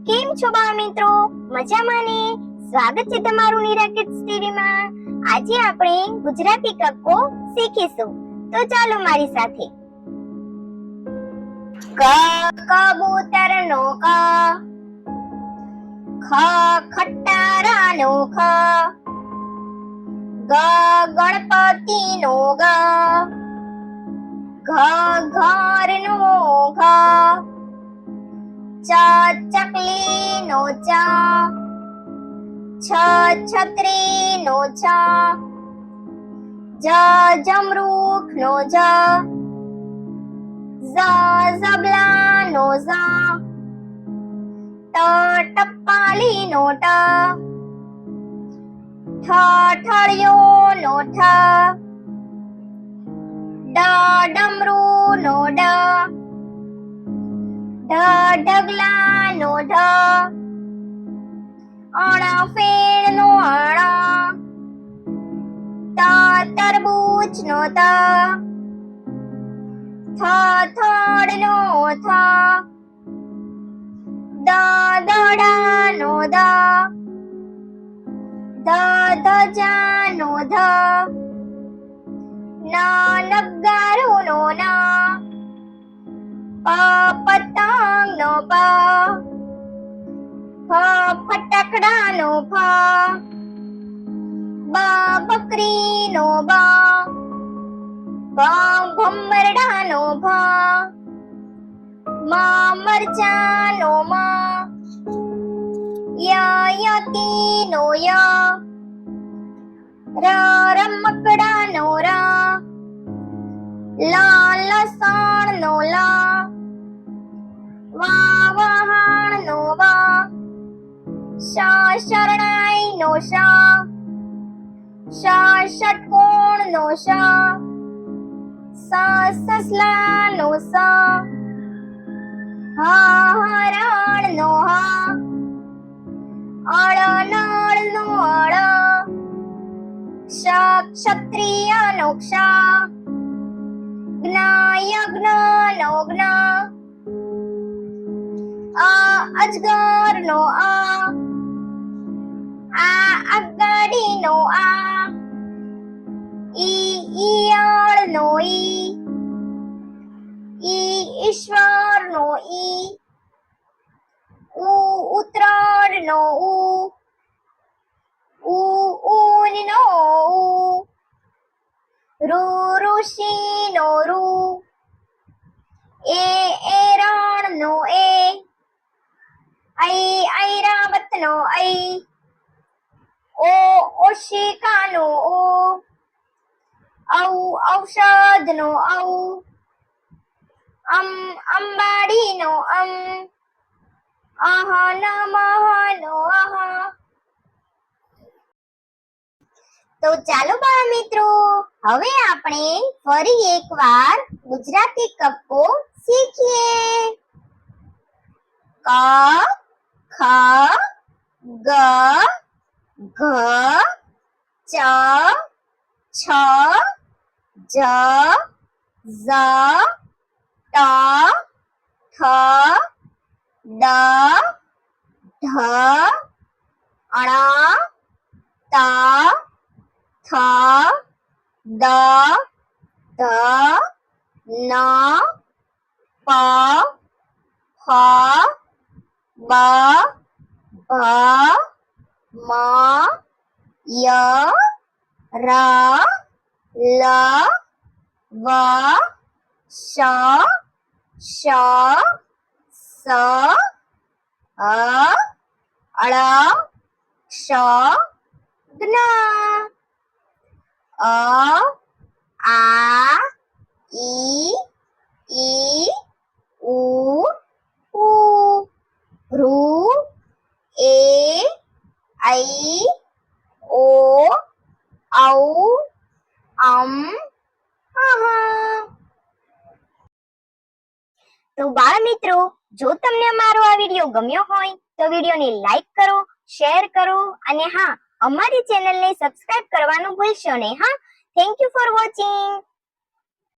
કેમ છો બાળ મિત્રો? મજામાં ને? સ્વાગત છે તમારું નીરા કિડ્સ ટીવી માં. આજે આપણે ગુજરાતી કક્કો શીખીશું. તો ચાલો મારી સાથે. ક કબૂતર નો ક, ખ ખટારા નો ખ, ગ ગણપતિ નો ગ, ઘ ઘર નો ઘ, ચ ચકલી નો ચ, છ છત્રી નો છ, જ જમરૂખ નો જ, ઝ ઝબલા નો ઝ, ટ ટપાલી નો ટ, ઠ ઠળિયો નો ઠ, ડ ડમરૂ નો ડ, ઢ ઢગલા નો ઢ, અણ ફેણ નો અણ, ત તરબૂચ નો ત, થ થડ નો થ, દ દડા નો દ, ધ ધજા નો ધ, ન નગારો નો ન, પ પતંગ નો પ, ફ ફટકડા નો ફ, બ બકરી નો બ, ભ ભમરડા નો ભ, મ મરચા નો મ, ય યતી નો ય, ર રમકડા નો ર, લ લસણ નો લ, વ વહાણ નો વ, શ શરણાઈ નો શ, ષ ષટકોણ નો ષ, સ સસલા નો સ, હ હરણ નો હ, અળ નળ નો અળ, ક્ષ ક્ષત્રિય નો ક્ષ, જ્ઞ યજ્ઞ નો જ્ઞ, અજગર નો અ, આ આગાડી નો આ, ઈયળ નો ઈ, ઈશ્વર નો ઈ, ઉત્તરાયણ નો ઊન નો ઋષિ નો રૂ, એરણ નો એ, ઐરાવત નો ઐ, ઓશિકા નો ઓ, ઔષધ નો ઔ, અંબાડી નો અમ, અહ નમઃ નો અહ. તો ચાલો બાળ મિત્રો, હવે આપણે ફરી એકવાર ગુજરાતી કક્કો શીખીએ. ક ખ ગ ઘ ચ છ જ ઝ ટ ઠ ડ ઢ અણ ત થ દ ધ ન પ ફ બ ભ મ ય ર લ વ શ શ સ ળ ક્ષ જ્ઞ, અ આ ઈ ઉ ઋ એ ઐ ઓ ઔ અમ અહ. તો બાળ મિત્રો, જો તમને અમારો આ વિડિયો ગમ્યો હોય તો વિડિયોને લાઈક કરો, શેર કરો અને હા, અમારી ચેનલને સબસ્ક્રાઇબ કરવાનું ભૂલશો નહીં. હા, થેન્ક યુ ફોર વોચિંગ.